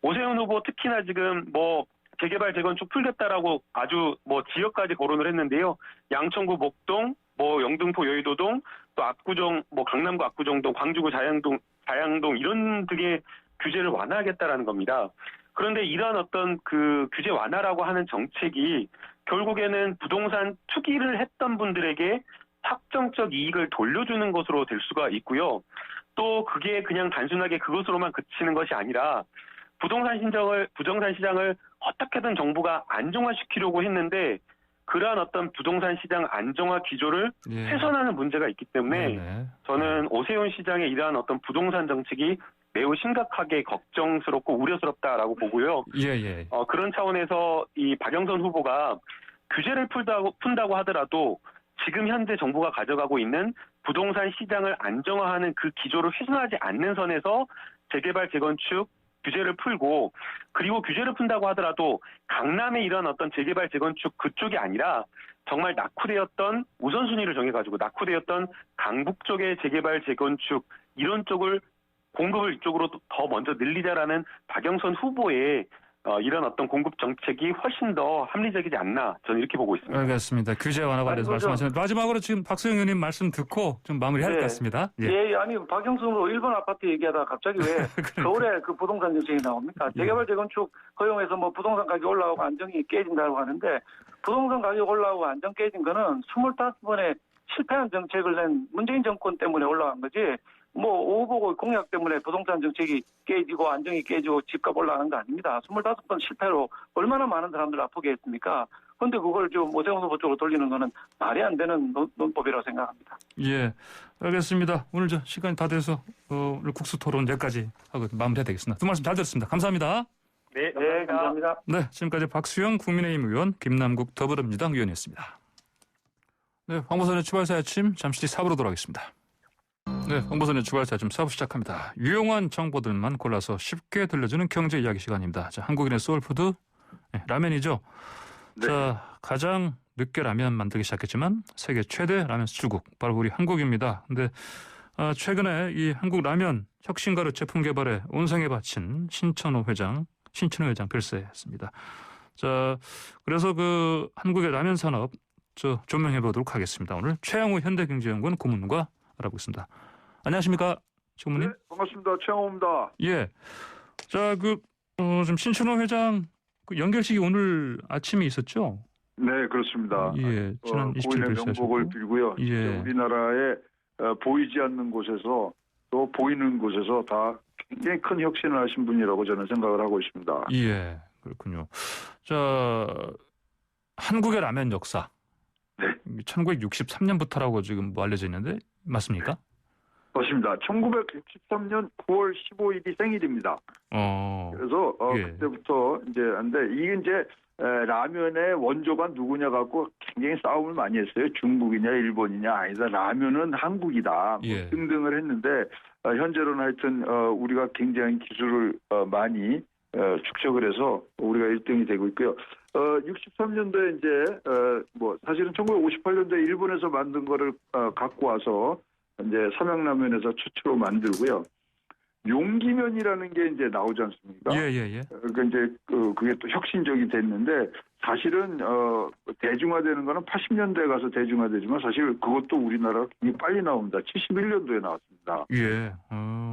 오세훈 후보 특히나 지금 뭐 재개발, 재건축 풀겠다라고 아주 뭐 지역까지 거론을 했는데요. 양천구 목동, 뭐 영등포 여의도동, 또 압구정, 뭐 강남구 압구정동, 광주구 자양동 이런 등의 규제를 완화하겠다라는 겁니다. 그런데 이러한 어떤 그 규제 완화라고 하는 정책이 결국에는 부동산 투기를 했던 분들에게 확정적 이익을 돌려주는 것으로 될 수가 있고요. 또 그게 그냥 단순하게 그것으로만 그치는 것이 아니라 부동산 시장을 어떻게든 정부가 안정화시키려고 했는데 그러한 어떤 부동산 시장 안정화 기조를 훼손하는 문제가 있기 때문에 저는 오세훈 시장의 이러한 어떤 부동산 정책이 매우 심각하게 걱정스럽고 우려스럽다라고 보고요. 예. 그런 차원에서 이 박영선 후보가 규제를 푼다고 하더라도 지금 현재 정부가 가져가고 있는 부동산 시장을 안정화하는 그 기조를 훼손하지 않는 선에서 재개발, 재건축 규제를 풀고 그리고 규제를 푼다고 하더라도 강남의 이런 어떤 재개발, 재건축 그쪽이 아니라 정말 낙후되었던 우선순위를 정해가지고 낙후되었던 강북 쪽의 재개발, 재건축 이런 쪽을 공급을 이쪽으로 더 먼저 늘리자라는 박영선 후보의 이런 어떤 공급 정책이 훨씬 더 합리적이지 않나 저는 이렇게 보고 있습니다. 알겠습니다. 규제 완화 관련해서 말씀하셨는데 마지막으로 지금 박수영 의원님 말씀 듣고 좀 마무리할 것 같습니다. 예, 아니 박영수로 일본 아파트 얘기하다가 갑자기 왜 서울에 그 부동산 정책이 나옵니까? 재개발 재건축 허용해서 뭐 부동산 가격 올라오고 안정이 깨진다고 하는데 부동산 가격 올라오고 안정 깨진 거는 25번의 실패한 정책을 낸 문재인 정권 때문에 올라간 거지. 뭐 오후보고 공약 때문에 부동산 정책이 깨지고 안정이 깨지고 집값 올라가는 거 아닙니다. 25번 실패로 얼마나 많은 사람들 아프게 했습니까? 그런데 그걸 좀 오세훈 후보 쪽으로 돌리는 거는 말이 안 되는 논법이라고 생각합니다. 예, 알겠습니다. 오늘 시간이 다 돼서 오늘 국수 토론 여기까지 하고 마무리해야 되겠습니다. 두 말씀 잘 들었습니다. 감사합니다. 네, 감사합니다. 네, 지금까지 박수영 국민의힘 의원, 김남국 더불어민주당 의원이었습니다. 네, 황보선의 주발사 아침 잠시 뒤 4부로 돌아가겠습니다. 네, 황보선의 주발사 아침 4부 시작합니다. 유용한 정보들만 골라서 쉽게 들려주는 경제 이야기 시간입니다. 자, 한국인의 소울푸드 라면이죠. 네. 자, 가장 늦게 라면 만들기 시작했지만 세계 최대 라면 수출국 바로 우리 한국입니다. 근데 최근에 이 한국 라면 혁신가루 제품 개발에 온생에 바친 신천호 회장 별세했습니다. 자, 그래서 그 한국의 라면 산업 조명해 보도록 하겠습니다. 오늘 최영우 현대경제연구원 고문과 알아보겠습니다. 안녕하십니까, 고문님? 네, 반갑습니다. 최영호입니다. 예. 자, 지금 신천호 회장 연결식이 오늘 아침에 있었죠? 네, 그렇습니다. 예, 지난 27일 고인의 명복을 빌고요. 예. 우리나라의 보이지 않는 곳에서 또 보이는 곳에서 다 굉장히 큰 혁신을 하신 분이라고 저는 생각을 하고 있습니다. 예, 그렇군요. 자, 한국의 라면 역사. 네. 1963년부터라고 지금 알려져 있는데 맞습니까? 맞습니다. 1963년 9월 15일이 생일입니다. 그래서 예. 그때부터 이게 이제 라면의 원조가 누구냐 갖고 굉장히 싸움을 많이 했어요. 중국이냐 일본이냐 아니다. 라면은 한국이다. 예. 등등을 했는데 현재로는 하여튼 우리가 굉장히 기술을 많이 축적을 해서 우리가 1등이 되고 있고요. 63년도에 이제 사실은 1958년도에 일본에서 만든 거를 갖고 와서 이제 삼양라면에서 최초로 만들고요. 용기면이라는 게 이제 나오지 않습니까? 예. 그러니까 이제 그게 또 혁신적이 됐는데 사실은 대중화되는 거는 80년대에 가서 대중화되지만 사실 그것도 우리나라가 굉장히 빨리 나옵니다. 71년도에 나왔습니다. 예.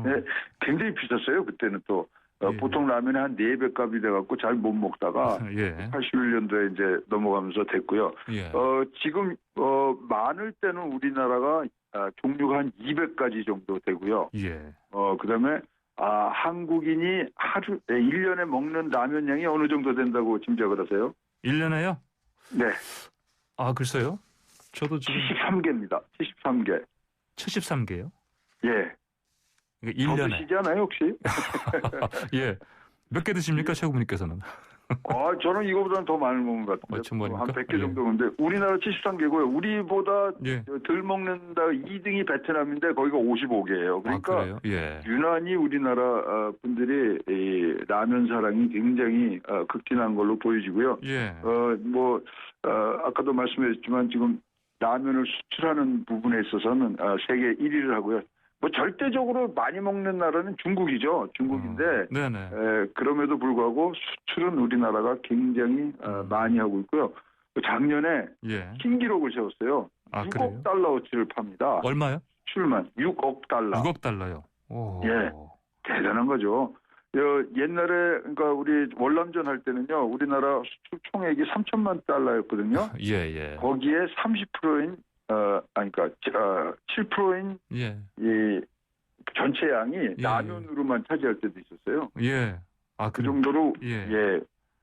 네, 굉장히 비쌌어요. 그때는 또 예. 보통 라면이 한 4배 값이 돼갖고 잘 못 먹다가 예. 81년도에 이제 넘어가면서 됐고요. 예. 지금 많을 때는 우리나라가 종류가 한 200가지 정도 되고요. 예. 그다음에 한국인이 1년에 먹는 라면 양이 어느 정도 된다고 짐작을 하세요? 1년에요? 네. 글쎄요. 저도 지금 73개입니다. 73개. 73개요? 예. 그러니까 더 1년에. 드시지 않아요, 혹시? 예. 몇 개 드십니까, 최고분님께서는? 저는 이거보다는 더 많이 먹는 것 같은데. 정말입니까? 한 100개 정도. 근데 우리나라 73개고요. 우리보다 예. 덜 먹는다 2등이 베트남인데 거기가 55개예요. 그러니까 그래요? 예. 유난히 우리나라 분들이 이 라면 사랑이 굉장히 극진한 걸로 보여지고요. 예. 아까도 말씀드렸지만 지금 라면을 수출하는 부분에 있어서는 세계 1위를 하고요. 절대적으로 많이 먹는 나라는 중국이죠. 중국인데 네네. 그럼에도 불구하고 수출은 우리나라가 굉장히 많이 하고 있고요. 작년에 예. 신기록을 세웠어요. 그래요? 6억 달러어치를 팝니다. 얼마요? 수출만 6억 달러. 6억 달러요. 오. 예. 대단한 거죠. 옛날에 그러니까 우리 월남전 할 때는요. 우리나라 수출 총액이 3천만 달러였거든요. 예. 거기에 30%인 그러니까 7%인 예. 이 전체 양이 예. 라면으로만 차지할 때도 있었어요. 예. 그 정도로 예.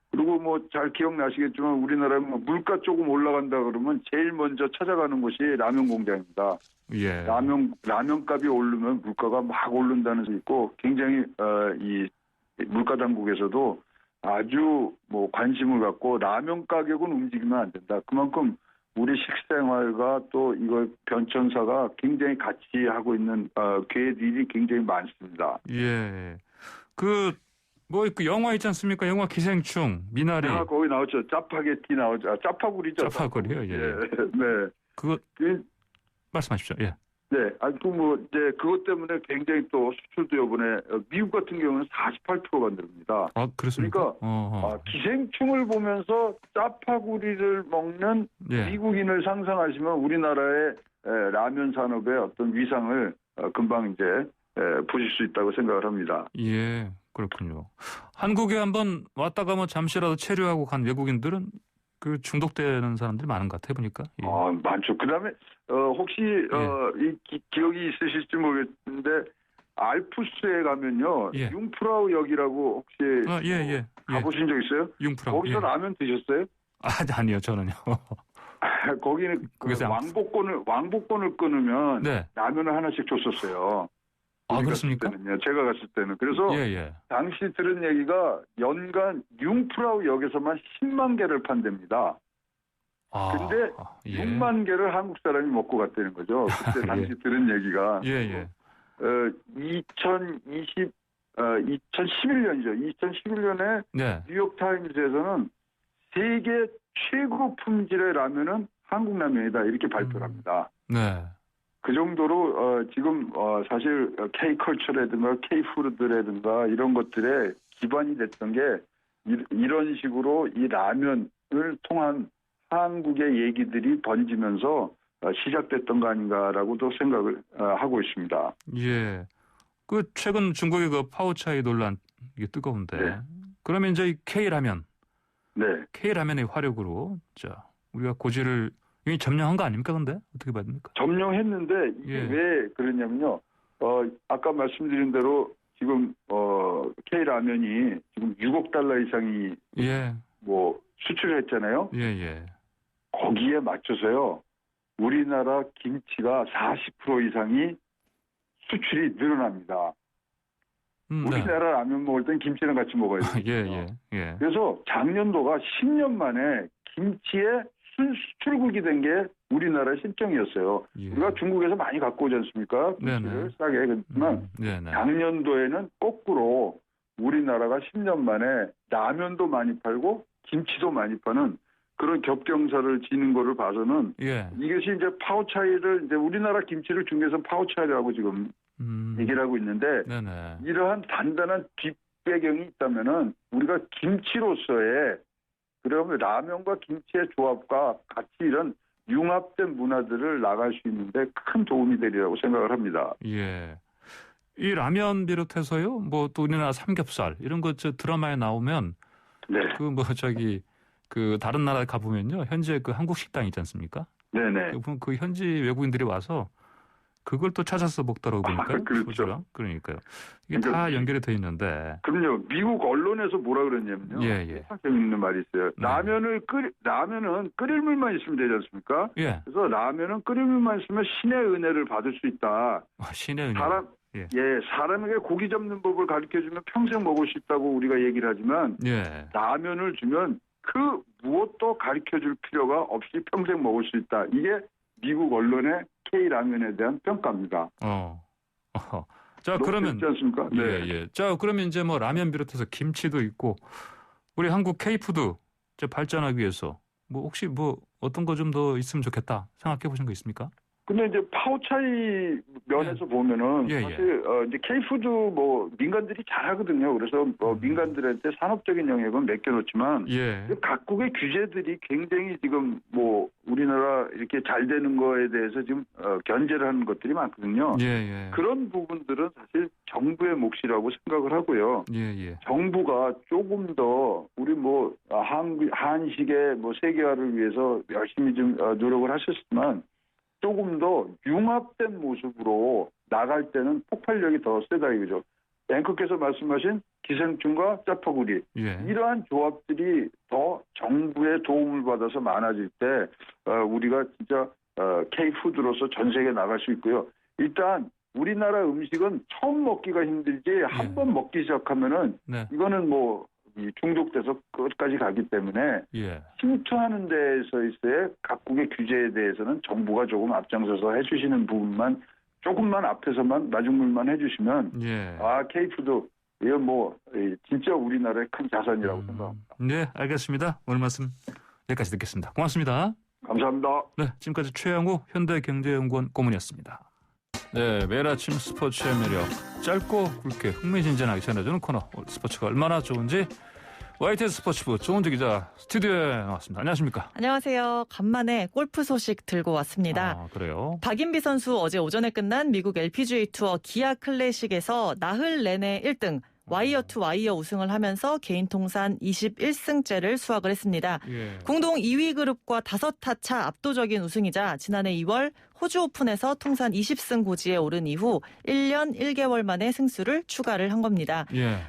그리고 잘 기억나시겠지만 우리나라 물가 조금 올라간다 그러면 제일 먼저 찾아가는 곳이 라면 공장입니다. 예. 라면 값이 오르면 물가가 막 오른다는 게 있고 굉장히 이 물가 당국에서도 아주 관심을 갖고 라면 가격은 움직이면 안 된다. 그만큼 우리 식생활과 또 이걸 변천사가 굉장히 같이 하고 있는 계획들이 굉장히 많습니다. 예. 그 영화 있지 않습니까? 영화 기생충, 미나리. 거기 나오죠. 짜파게티 나오죠. 짜파구리죠. 짜파구리요? 예. 네. 그거 말씀하십시오. 예. 네, 이제 그것 때문에 굉장히 또 수출도 이번에 미국 같은 경우는 48%가 늘습니다. 아, 그렇습니까? 그러니까 기생충을 보면서 짜파구리를 먹는 예. 미국인을 상상하시면 우리나라의 라면 산업의 어떤 위상을 금방 이제 보실 수 있다고 생각을 합니다. 예, 그렇군요. 한국에 한번 왔다가 뭐 잠시라도 체류하고 간 외국인들은 그 중독되는 사람들이 많은 것 같아요, 보니까. 예. 많죠. 그다음에 혹시 이 기억이 있으실지 모르겠는데 알프스에 가면요, 예. 융프라우 역이라고 혹시 예. 가보신 적 있어요? 융프라우. 거기서 예. 라면 드셨어요? 아니요, 저는요. 거기는 거기서 왕복권을 끊으면 네. 라면을 하나씩 줬었어요. 아, 그렇습니까? 제가 갔을 때는. 그래서 예. 당시 들은 얘기가 연간 융프라우 역에서만 10만 개를 판답니다. 근데 예. 6만 개를 한국 사람이 먹고 갔다는 거죠. 그때 당시 들은 얘기가. 예. 2011년이죠. 2011년에 네. 뉴욕 타임즈에서는 세계 최고 품질의 라면은 한국 라면이다 이렇게 발표를 합니다. 네. 그 정도로 지금 사실 K컬처라든가 K푸드라든가 이런 것들에 기반이 됐던 게 이런 식으로 이 라면을 통한 한국의 얘기들이 번지면서 시작됐던 거 아닌가라고도 생각을 하고 있습니다. 예. 그 최근 중국의 그 파오차이 논란 이게 뜨거운데. 네. 그러면 이제 이 K라면, 네. K라면의 화력으로 우리가 고지를 이미 점령한 거 아닙니까? 근데 어떻게 봐야 됩니까? 점령했는데 이게 왜 그러냐면요. 아까 말씀드린 대로 지금 K라면이 지금 6억 달러 이상이 뭐 수출을 했잖아요. 예. 거기에 맞춰서요. 우리나라 김치가 40% 이상이 수출이 늘어납니다. 우리나라 라면 먹을 땐 김치랑 같이 먹어야 돼요. 예. 그래서 작년도가 10년 만에 김치의 수출국이 된 게 우리나라 실정이었어요. 예. 우리가 중국에서 많이 갖고 오지 않습니까? 김치를 싸게. 그렇지만 작년도에는 거꾸로 우리나라가 10년 만에 라면도 많이 팔고 김치도 많이 파는 그런 겹경사를 지는 거를 봐서는 이것이 이제 파오차이를 이제 우리나라 김치를 중국에서 파오차이라고 지금 얘기를 하고 있는데 이러한 단단한 뒷배경이 있다면은 우리가 김치로서의 그러면 라면과 김치의 조합과 같이 이런 융합된 문화들을 나갈 수 있는데 큰 도움이 되리라고 생각을 합니다. 예. 이 라면 비롯해서요, 뭐 또 우리나라 삼겹살 이런 거 드라마에 나오면 그 다른 나라에 가보면요, 현재 그 한국 식당 있지 않습니까? 네네. 그 현지 외국인들이 와서 그걸 또 찾아서 먹더라고 보니까. 그렇죠. 그러니까요. 이게 다 연결이 돼 있는데. 그럼요. 미국 언론에서 뭐라 그랬냐면요. 참 재밌는 말이 있어요. 라면은 끓일 물만 있으면 되지 않습니까? 그래서 라면은 끓일 물만 있으면 신의 은혜를 받을 수 있다. 신의 은혜. 사람에게 고기 잡는 법을 가르쳐주면 평생 먹을 수 있다고 우리가 얘기를 하지만 라면을 주면 그 무엇도 가르쳐줄 필요가 없이 평생 먹을 수 있다. 이게 미국 언론의 K라면에 대한 평가입니다. 자, 그러면 있지 않습니까? 자, 그러면 이제 뭐 라면 비롯해서 김치도 있고 우리 한국 K푸드 발전하기 위해서 뭐 혹시 뭐 어떤 거 좀 더 있으면 좋겠다 생각해 보신 거 있습니까? 근데 이제 파오차이 면에서 보면은 사실 이제 K푸드 뭐 민간들이 잘하거든요. 그래서 민간들한테 산업적인 영역은 맡겨놓지만 각국의 규제들이 굉장히 지금 뭐 우리나라 이렇게 잘 되는 거에 대해서 지금 견제를 하는 것들이 많거든요. 그런 부분들은 사실 정부의 몫이라고 생각을 하고요. 정부가 조금 더 우리 뭐 한식의 뭐 세계화를 위해서 열심히 좀 노력을 하셨지만. 조금 더 융합된 모습으로 나갈 때는 폭발력이 더 세다 이거죠. 앵커께서 말씀하신 기생충과 짜파구리 이러한 조합들이 더 정부의 도움을 받아서 많아질 때 우리가 진짜 K푸드로서 전 세계에 나갈 수 있고요. 일단 우리나라 음식은 처음 먹기가 힘들지 한 번 먹기 시작하면은 이거는 뭐 중독돼서 끝까지 가기 때문에 침투하는 데에서의 각국의 규제에 대해서는 정부가 조금 앞장서서 해주시는 부분만 조금만 앞에서만 마중물만 해주시면 K푸드 이건 뭐 진짜 우리나라의 큰 자산이라고 생각합니다. 네, 알겠습니다. 오늘 말씀 여기까지 듣겠습니다. 고맙습니다. 감사합니다. 네, 지금까지 최영우 현대경제연구원 고문이었습니다. 네, 매일 아침 스포츠의 매력 짧고 굵게 흥미진진하게 전해주는 코너 스포츠가 얼마나 좋은지 YTN 스포츠부 조은주 기자 스튜디오에 나왔습니다. 안녕하십니까? 안녕하세요. 간만에 골프 소식 들고 왔습니다. 아, 그래요? 박인비 선수 어제 오전에 끝난 미국 LPGA 투어 기아 클래식에서 나흘 내내 1등 와이어 투 와이어 우승을 하면서 개인 통산 21승째를 수확을 했습니다. 예. 공동 2위 그룹과 5타 차 압도적인 우승이자 지난해 2월 호주 오픈에서 통산 20승 고지에 오른 이후 1년 1개월 만에 승수를 추가를 한 겁니다. 예.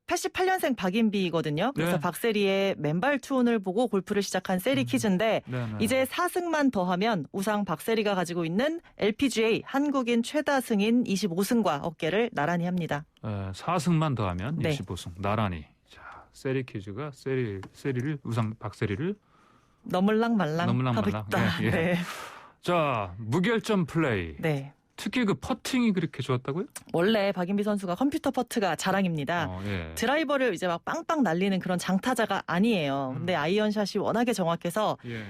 88년생 박인비거든요. 그래서 네. 박세리의 맨발 투혼을 보고 골프를 시작한 세리 키즈인데 네네. 이제 4승만 더하면 우상 박세리가 가지고 있는 LPGA 한국인 최다 승인 25승과 어깨를 나란히 합니다. 4승만 더하면 네. 25승 나란히. 자, 세리 퀴즈가 세리를 우상 박세리를 너물랑 말랑 하고 너물랑 있다. 말랑. 예, 예. 네. 자, 무결점 플레이. 네. 특히 그 퍼팅이 그렇게 좋았다고요? 원래 박인비 선수가 컴퓨터 퍼트가 자랑입니다. 예. 드라이버를 이제 막 빵빵 날리는 그런 장타자가 아니에요. 근데 아이언샷이 워낙에 정확해서 예.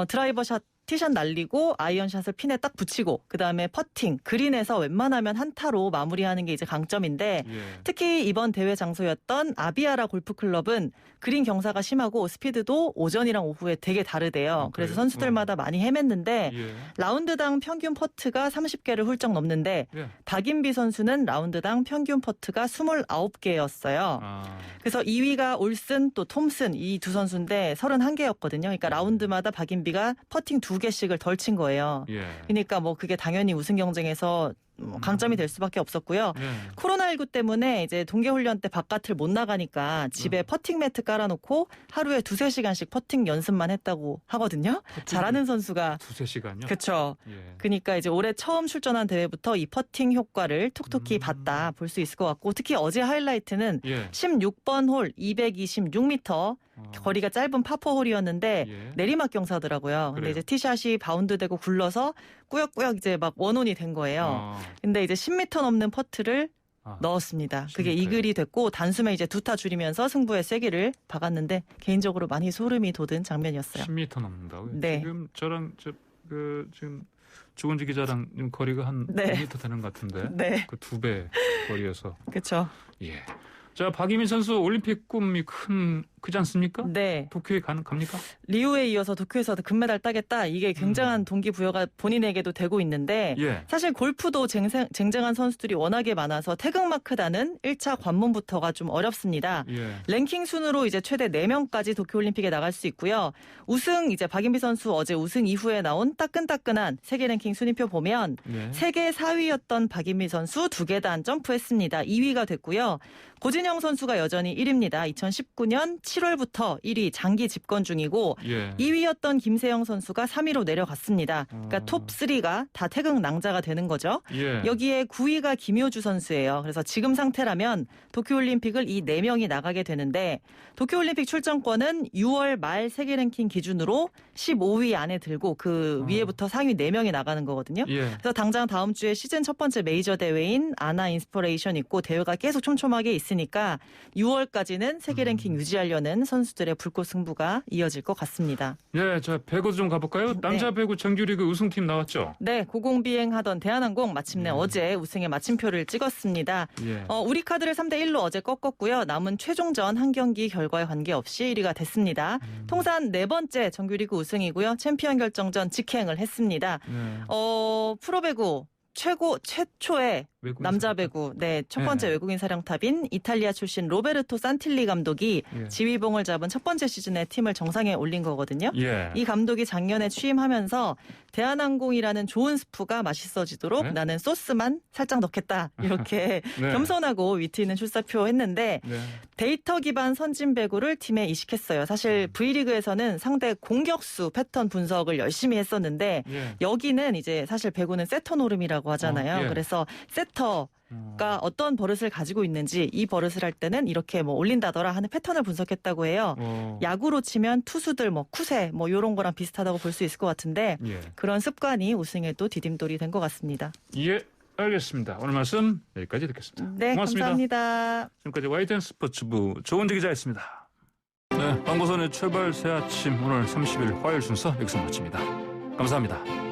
드라이버 샷, 티샷 날리고 아이언샷을 핀에 딱 붙이고 그다음에 퍼팅, 그린에서 웬만하면 한타로 마무리하는 게 이제 강점인데 예. 특히 이번 대회 장소였던 아비아라 골프클럽은 그린 경사가 심하고 스피드도 오전이랑 오후에 되게 다르대요. 그래서 그래요? 선수들마다 많이 헤맸는데 예. 라운드당 평균 퍼트가 30개를 훌쩍 넘는데 예. 박인비 선수는 라운드당 평균 퍼트가 29개였어요. 아. 그래서 2위가 올슨 또 톰슨 이 두 선수인데 31개였거든요. 그러니까 라운드마다 박인비가 퍼팅 2개씩을 덜 친 거예요. 예. 그러니까 뭐 그게 당연히 우승 경쟁에서 강점이 될 수밖에 없었고요. 예. 코로나19 때문에 이제 동계훈련 때 바깥을 못 나가니까 집에 퍼팅 매트 깔아놓고 하루에 2-3시간씩 퍼팅 연습만 했다고 하거든요. 잘하는 선수가. 2-3시간요? 그렇죠. 예. 그러니까 이제 올해 처음 출전한 대회부터 이 퍼팅 효과를 톡톡히 봤다 볼 수 있을 것 같고 특히 어제 하이라이트는 예. 16번 홀 226m 거리가 짧은 파포홀이었는데 예. 내리막 경사더라고요. 근데 그래요? 이제 티샷이 바운드되고 굴러서 꾸역꾸역 이제 막 원온이 된 거예요. 근데 이제 10m 넘는 퍼트를 넣었습니다. 그게 10m 요. 이글이 됐고 단숨에 이제 2타 줄이면서 승부의 쐐기를 박았는데 개인적으로 많이 소름이 돋은 장면이었어요. 10m 넘는다고요? 네. 지금 저랑 지금 조은지 기자랑 지금 거리가 한 네. 5m 되는 것 같은데 네, 그 2배 거리여서 그렇죠. 예. 자, 박이민 선수 올림픽 꿈이 크지 않습니까? 네. 도쿄에 갑니까? 리우에 이어서 도쿄에서도 금메달 따겠다. 이게 굉장한 동기부여가 본인에게도 되고 있는데 예. 사실 골프도 쟁쟁한 선수들이 워낙에 많아서 태극마크단은 1차 관문부터가 좀 어렵습니다. 예. 랭킹 순으로 이제 최대 4명까지 도쿄올림픽에 나갈 수 있고요. 우승 이제 박인비 선수 어제 우승 이후에 나온 따끈따끈한 세계 랭킹 순위표 보면 예. 세계 4위였던 박인비 선수 2계단 점프했습니다. 2위가 됐고요. 고진영 선수가 여전히 1위입니다. 2019년 7월부터 1위 장기 집권 중이고 예. 2위였던 김세영 선수가 3위로 내려갔습니다. 그러니까 톱 3가 다 태극 낭자가 되는 거죠. 예. 여기에 9위가 김효주 선수예요. 그래서 지금 상태라면 도쿄올림픽을 이 4명이 나가게 되는데 도쿄올림픽 출전권은 6월 말 세계 랭킹 기준으로 15위 안에 들고 그 위에부터 상위 4명이 나가는 거거든요. 예. 그래서 당장 다음 주에 시즌 첫 번째 메이저 대회인 아나 인스퍼레이션 있고 대회가 계속 촘촘하게 있으니까 6월까지는 세계 랭킹 유지하려는 선수들의 불꽃 승부가 이어질 것 같습니다. 예, 자, 배구 좀 가볼까요? 남자 네. 배구 정규리그 우승팀 나왔죠? 네, 고공비행하던 대한항공 마침내 어제 우승의 마침표를 찍었습니다. 예. 우리카드를 3대1로 어제 꺾었고요. 남은 최종전 한 경기 결과에 관계없이 1위가 됐습니다. 통산 4번째 정규리그 우승이고요. 챔피언 결정전 직행을 했습니다. 네. 프로배구 최초의 외국인 남자 선수. 배구 첫 번째 네. 외국인 사령탑인 이탈리아 출신 로베르토 산틸리 감독이 예. 지휘봉을 잡은 첫 번째 시즌에 팀을 정상에 올린 거거든요. 예. 이 감독이 작년에 취임하면서 대한항공이라는 좋은 스프가 맛있어지도록 네? 나는 소스만 살짝 넣겠다. 이렇게 네. 겸손하고 위트 있는 출사표 했는데 네. 데이터 기반 선진 배구를 팀에 이식했어요. 사실 V리그에서는 상대 공격수 패턴 분석을 열심히 했었는데 예. 여기는 이제 사실 배구는 세터 노름이라고 하잖아요. 예. 그래서 세터가 어떤 버릇을 가지고 있는지 이 버릇을 할 때는 이렇게 뭐 올린다더라 하는 패턴을 분석했다고 해요. 야구로 치면 투수들 뭐 쿠세 뭐 이런 거랑 비슷하다고 볼 수 있을 것 같은데 예. 그런 습관이 우승에 또 디딤돌이 된 것 같습니다. 예, 알겠습니다. 오늘 말씀 여기까지 듣겠습니다. 네, 고맙습니다. 감사합니다. 지금까지 YTN 스포츠부 조은지 기자였습니다. 네, 방고선의 출발 새 아침 오늘 30일 화요일 순서 여기서 마칩니다. 감사합니다.